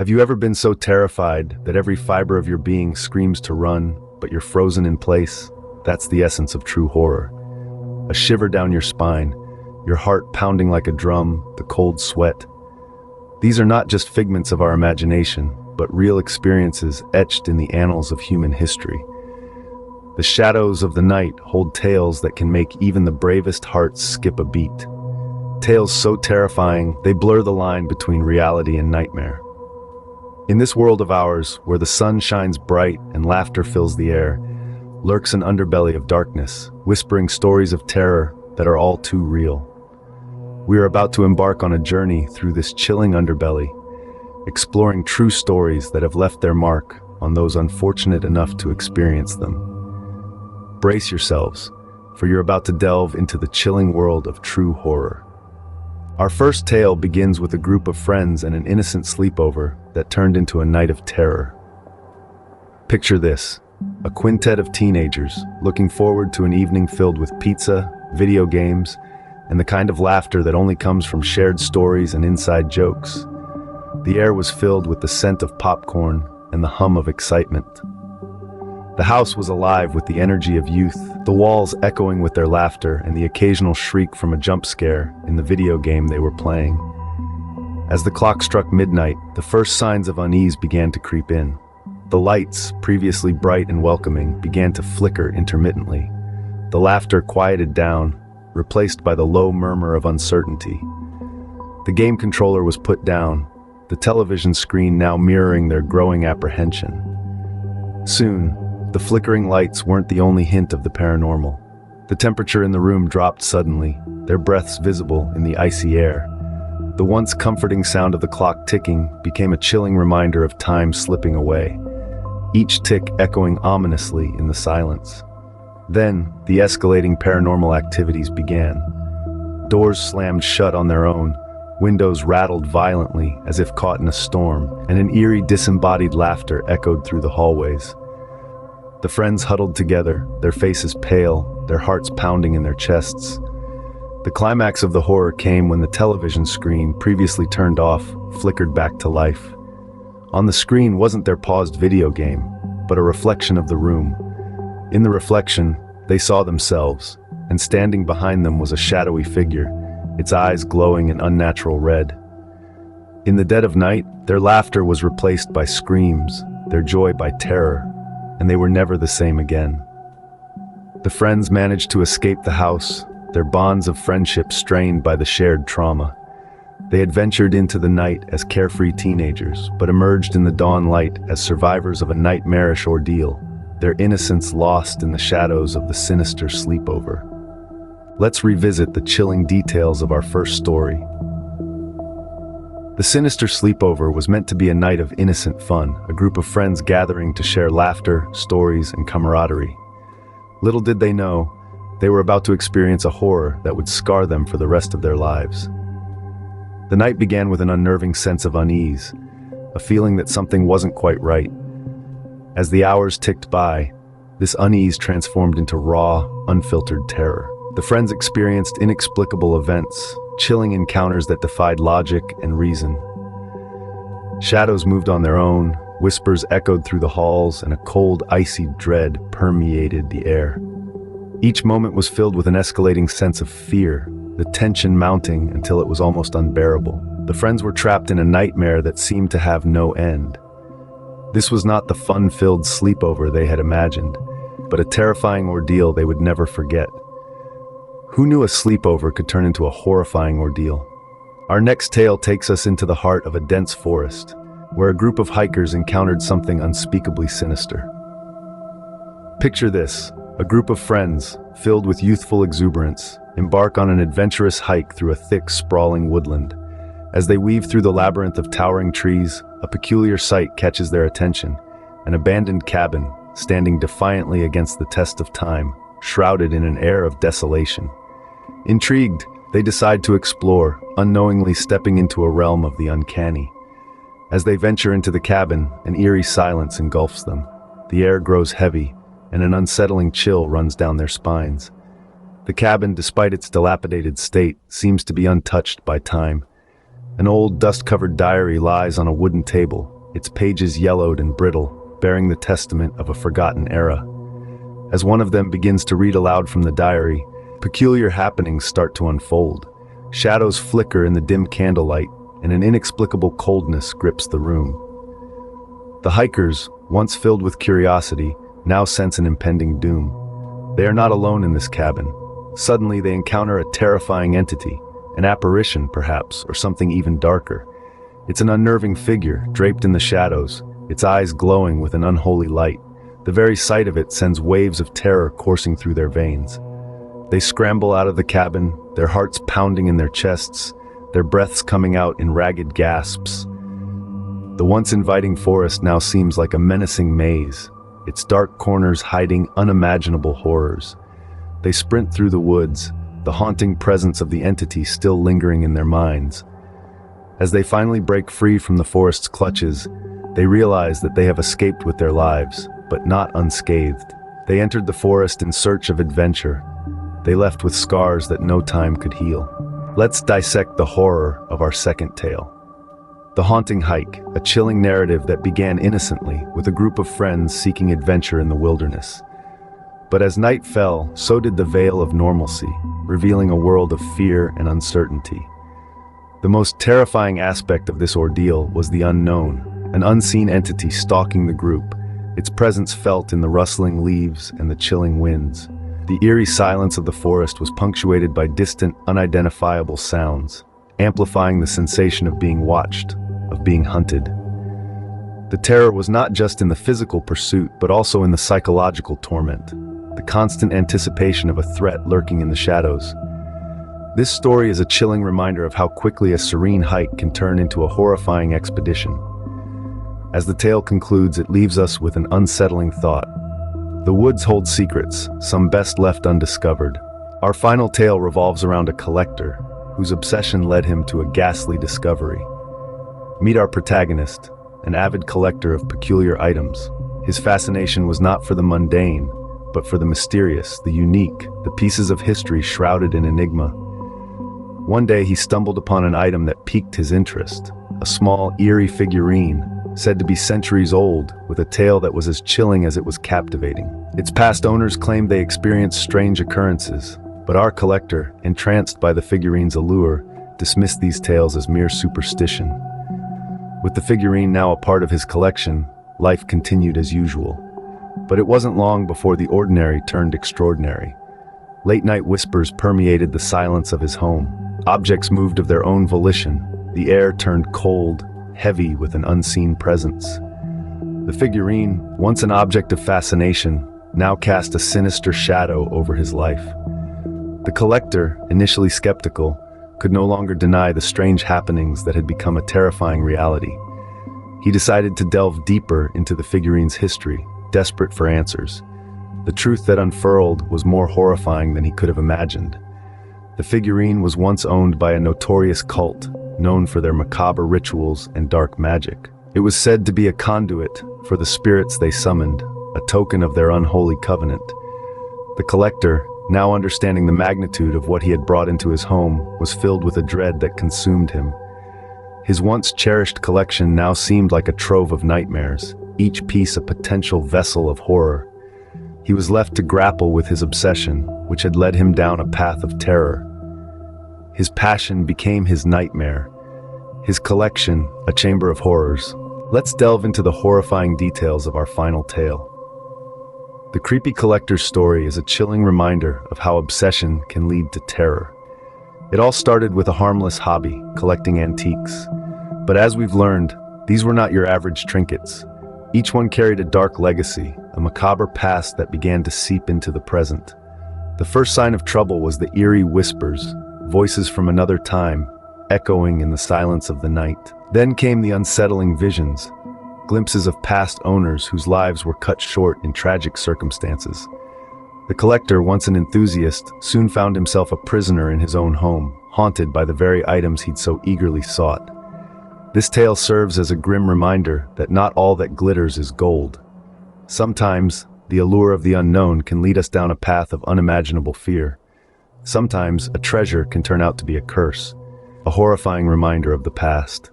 Have you ever been so terrified that every fiber of your being screams to run, but you're frozen in place? That's the essence of true horror. A shiver down your spine, your heart pounding like a drum, the cold sweat. These are not just figments of our imagination, but real experiences etched in the annals of human history. The shadows of the night hold tales that can make even the bravest hearts skip a beat. Tales so terrifying, they blur the line between reality and nightmare. In this world of ours, where the sun shines bright and laughter fills the air, lurks an underbelly of darkness, whispering stories of terror that are all too real. We are about to embark on a journey through this chilling underbelly, exploring true stories that have left their mark on those unfortunate enough to experience them. Brace yourselves, for you're about to delve into the chilling world of true horror. Our first tale begins with a group of friends and an innocent sleepover that turned into a night of terror. Picture this, a quintet of teenagers looking forward to an evening filled with pizza, video games, and the kind of laughter that only comes from shared stories and inside jokes. The air was filled with the scent of popcorn and the hum of excitement. The house was alive with the energy of youth, the walls echoing with their laughter and the occasional shriek from a jump scare in the video game they were playing. As the clock struck midnight, the first signs of unease began to creep in. The lights, previously bright and welcoming, began to flicker intermittently. The laughter quieted down, replaced by the low murmur of uncertainty. The game controller was put down, the television screen now mirroring their growing apprehension. Soon, the flickering lights weren't the only hint of the paranormal. The temperature in the room dropped suddenly, their breaths visible in the icy air. The once comforting sound of the clock ticking became a chilling reminder of time slipping away, each tick echoing ominously in the silence. Then, the escalating paranormal activities began. Doors slammed shut on their own, windows rattled violently as if caught in a storm, and an eerie disembodied laughter echoed through the hallways. The friends huddled together, their faces pale, their hearts pounding in their chests. The climax of the horror came when the television screen, previously turned off, flickered back to life. On the screen wasn't their paused video game, but a reflection of the room. In the reflection, they saw themselves, and standing behind them was a shadowy figure, its eyes glowing an unnatural red. In the dead of night, their laughter was replaced by screams, their joy by terror, and they were never the same again. The friends managed to escape the house, their bonds of friendship strained by the shared trauma. They had ventured into the night as carefree teenagers, but emerged in the dawn light as survivors of a nightmarish ordeal, their innocence lost in the shadows of the sinister sleepover. Let's revisit the chilling details of our first story. The sinister sleepover was meant to be a night of innocent fun, a group of friends gathering to share laughter, stories, and camaraderie. Little did they know, they were about to experience a horror that would scar them for the rest of their lives. The night began with an unnerving sense of unease, a feeling that something wasn't quite right. As the hours ticked by, this unease transformed into raw, unfiltered terror. The friends experienced inexplicable events, chilling encounters that defied logic and reason. Shadows moved on their own, whispers echoed through the halls, and a cold, icy dread permeated the air. Each moment was filled with an escalating sense of fear, the tension mounting until it was almost unbearable. The friends were trapped in a nightmare that seemed to have no end. This was not the fun-filled sleepover they had imagined, but a terrifying ordeal they would never forget. Who knew a sleepover could turn into a horrifying ordeal? Our next tale takes us into the heart of a dense forest, where a group of hikers encountered something unspeakably sinister. Picture this, a group of friends, filled with youthful exuberance, embark on an adventurous hike through a thick, sprawling woodland. As they weave through the labyrinth of towering trees, a peculiar sight catches their attention, an abandoned cabin, standing defiantly against the test of time, shrouded in an air of desolation. Intrigued, they decide to explore, unknowingly stepping into a realm of the uncanny. As they venture into the cabin, an eerie silence engulfs them. The air grows heavy, and an unsettling chill runs down their spines. The cabin, despite its dilapidated state, seems to be untouched by time. An old, dust-covered diary lies on a wooden table, its pages yellowed and brittle, bearing the testament of a forgotten era. As one of them begins to read aloud from the diary, peculiar happenings start to unfold. Shadows flicker in the dim candlelight, and an inexplicable coldness grips the room. The hikers, once filled with curiosity, now sense an impending doom. They are not alone in this cabin. Suddenly they encounter a terrifying entity, an apparition perhaps, or something even darker. It's an unnerving figure, draped in the shadows, its eyes glowing with an unholy light. The very sight of it sends waves of terror coursing through their veins. They scramble out of the cabin, their hearts pounding in their chests, their breaths coming out in ragged gasps. The once inviting forest now seems like a menacing maze, its dark corners hiding unimaginable horrors. They sprint through the woods, the haunting presence of the entity still lingering in their minds. As they finally break free from the forest's clutches, they realize that they have escaped with their lives, but not unscathed. They entered the forest in search of adventure. They left with scars that no time could heal. Let's dissect the horror of our second tale. The Haunting Hike, a chilling narrative that began innocently with a group of friends seeking adventure in the wilderness. But as night fell, so did the veil of normalcy, revealing a world of fear and uncertainty. The most terrifying aspect of this ordeal was the unknown, an unseen entity stalking the group, its presence felt in the rustling leaves and the chilling winds. The eerie silence of the forest was punctuated by distant, unidentifiable sounds, amplifying the sensation of being watched, of being hunted. The terror was not just in the physical pursuit, but also in the psychological torment, the constant anticipation of a threat lurking in the shadows. This story is a chilling reminder of how quickly a serene hike can turn into a horrifying expedition. As the tale concludes, it leaves us with an unsettling thought. The woods hold secrets, some best left undiscovered. Our final tale revolves around a collector, whose obsession led him to a ghastly discovery. Meet our protagonist, an avid collector of peculiar items. His fascination was not for the mundane, but for the mysterious, the unique, the pieces of history shrouded in enigma. One day he stumbled upon an item that piqued his interest, a small, eerie figurine, said to be centuries old, with a tale that was as chilling as it was captivating. Its past owners claimed they experienced strange occurrences, but our collector, entranced by the figurine's allure, dismissed these tales as mere superstition. With the figurine now a part of his collection, life continued as usual. But it wasn't long before the ordinary turned extraordinary. Late-night whispers permeated the silence of his home. Objects moved of their own volition. The air turned cold, heavy with an unseen presence. The figurine, once an object of fascination, now cast a sinister shadow over his life. The collector, initially skeptical, could no longer deny the strange happenings that had become a terrifying reality. He decided to delve deeper into the figurine's history, desperate for answers. The truth that unfurled was more horrifying than he could have imagined. The figurine was once owned by a notorious cult, known for their macabre rituals and dark magic. It was said to be a conduit for the spirits they summoned, a token of their unholy covenant. The collector, now understanding the magnitude of what he had brought into his home, was filled with a dread that consumed him. His once cherished collection now seemed like a trove of nightmares, each piece a potential vessel of horror. He was left to grapple with his obsession, which had led him down a path of terror. His passion became his nightmare, his collection a chamber of horrors. Let's delve into the horrifying details of our final tale. The creepy collector's story is a chilling reminder of how obsession can lead to terror. It all started with a harmless hobby, collecting antiques. But as we've learned, these were not your average trinkets. Each one carried a dark legacy, a macabre past that began to seep into the present. The first sign of trouble was the eerie whispers, voices from another time, echoing in the silence of the night. Then came the unsettling visions, glimpses of past owners whose lives were cut short in tragic circumstances. The collector, once an enthusiast, soon found himself a prisoner in his own home, haunted by the very items he'd so eagerly sought. This tale serves as a grim reminder that not all that glitters is gold. Sometimes, the allure of the unknown can lead us down a path of unimaginable fear. Sometimes, a treasure can turn out to be a curse. a horrifying reminder of the past.